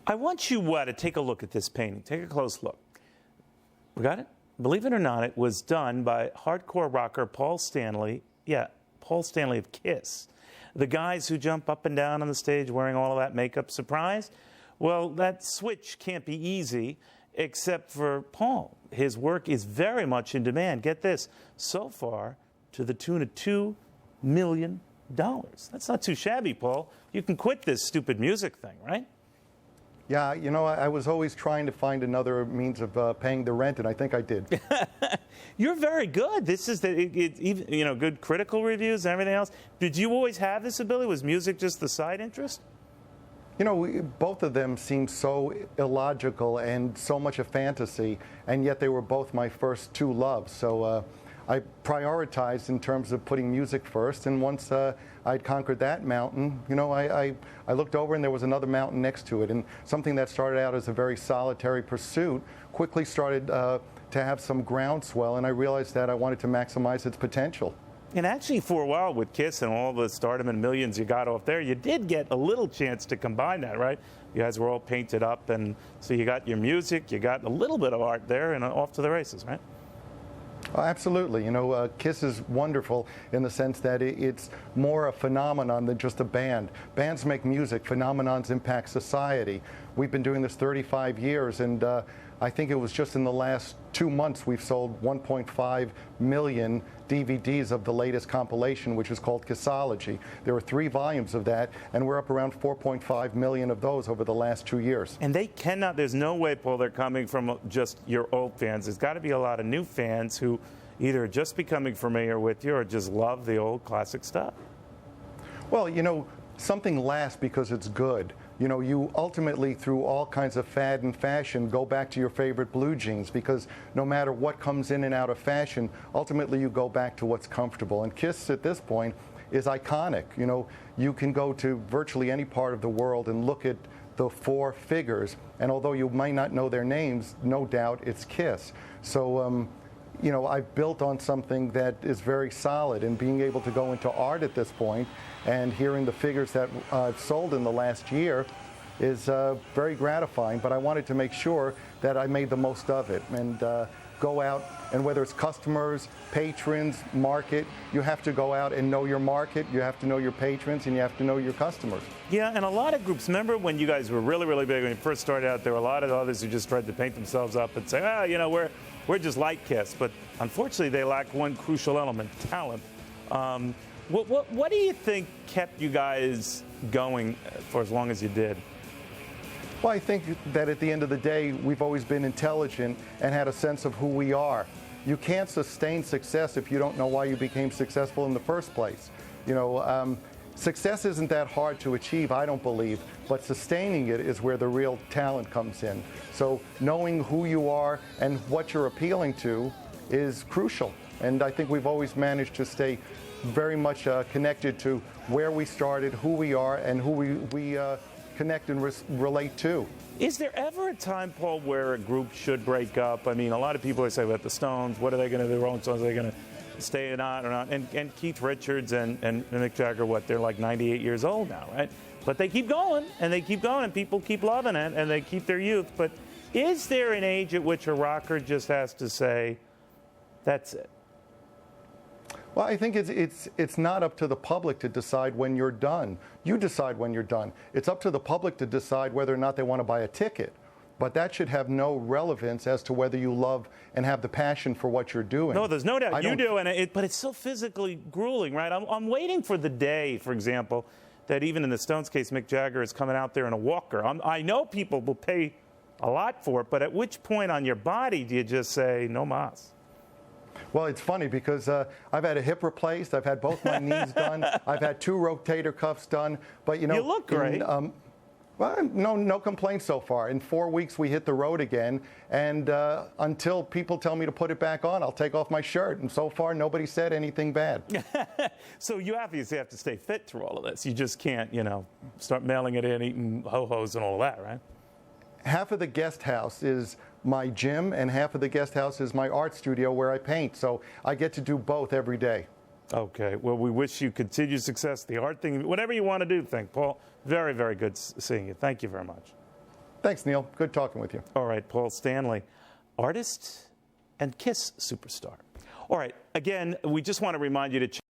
I want you to take a look at this painting. Take a close look. We got it? Believe it or not, it was done by hardcore rocker Paul Stanley. Yeah, Paul Stanley of KISS. The guys who jump up and down on the stage wearing all of that makeup. Surprised? Well, that switch can't be easy, except for Paul. His work is very much in demand. Get this, so far to the tune of $2 million. That's not too shabby, Paul. You can quit this stupid music thing, right? Yeah, you know, I was always trying to find another means of paying the rent, and I think I did. You're very good. This is even, you know, good critical reviews and everything else. Did you always have this ability? Was music just the side interest? You know, both of them seem so illogical and so much a fantasy, and yet they were both my first two loves. So I prioritized in terms of putting music first, and once I'd conquered that mountain, you know, I looked over and there was another mountain next to it, and something that started out as a very solitary pursuit quickly started to have some groundswell, and I realized that I wanted to maximize its potential. And actually, for a while with KISS and all the stardom and millions you got off there, you did get a little chance to combine that, right? You guys were all painted up, and so you got your music, you got a little bit of art there, and off to the races, right? Oh, absolutely. You know, KISS is wonderful in the sense that it's more a phenomenon than just a band. Bands make music, phenomenons impact society. We've been doing this 35 years, and I think it was just in the last 2 months we've sold 1.5 million DVDs of the latest compilation, which is called Kissology. There are 3 volumes of that, and we're up around 4.5 million of those over the last 2 years. And they cannot, there's no way, Paul, they're coming from just your old fans. There's got to be a lot of new fans who either are just becoming familiar with you or just love the old classic stuff. Well, you know, something lasts because it's good. You know, you ultimately, through all kinds of fad and fashion, go back to your favorite blue jeans, because no matter what comes in and out of fashion, ultimately you go back to what's comfortable. And KISS at this point is iconic. You know, you can go to virtually any part of the world and look at the 4 figures, and although you might not know their names, no doubt it's KISS. So, you know, I've built on something that is very solid, and being able to go into art at this point and hearing the figures that I've sold in the last year is very gratifying. But I wanted to make sure that I made the most of it and go out, and whether it's customers, patrons, market, you have to go out and know your market, you have to know your patrons, and you have to know your customers. Yeah, and a lot of groups, remember when you guys were really, really big, when you first started out, there were a lot of others who just tried to paint themselves up and say, oh, you know, we're just like KISS, but unfortunately they lack one crucial element, talent. What do you think kept you guys going for as long as you did? Well, I think that at the end of the day, we've always been intelligent and had a sense of who we are. You can't sustain success if you don't know why you became successful in the first place. You know, success isn't that hard to achieve, I don't believe, but sustaining it is where the real talent comes in. So knowing who you are and what you're appealing to is crucial. And I think we've always managed to stay very much connected to where we started, who we are, and who we connect and relate to. Is there ever a time, Paul, where a group should break up? I mean, a lot of people say about the Stones, what are they going to do? The Rolling Stones, are they going to stay or not? And Keith Richards and Mick Jagger, they're like 98 years old now, right? But they keep going, and people keep loving it, and they keep their youth. But is there an age at which a rocker just has to say, that's it? Well, I think it's not up to the public to decide when you're done. You decide when you're done. It's up to the public to decide whether or not they want to buy a ticket. But that should have no relevance as to whether you love and have the passion for what you're doing. No, there's no doubt you do, but it's so physically grueling, right? I'm waiting for the day, for example, that even in the Stones case, Mick Jagger is coming out there in a walker. I know people will pay a lot for it, but at which point on your body do you just say, no mas? Well, it's funny because I've had a hip replaced, I've had both my knees done, I've had 2 rotator cuffs done, but you know, you look great. Well, no complaints so far. In 4 weeks, we hit the road again, and until people tell me to put it back on, I'll take off my shirt. And so far, nobody said anything bad. So you obviously have to stay fit through all of this. You just can't, you know, start mailing it in, eating ho-hos and all that, right? Half of the guest house is my gym, and half of the guest house is my art studio where I paint. So I get to do both every day. Okay. Well, we wish you continued success. The art thing, whatever you want to do, Paul. Very, very good seeing you. Thank you very much. Thanks, Neil. Good talking with you. All right, Paul Stanley, artist and KISS superstar. All right, again, we just want to remind you to check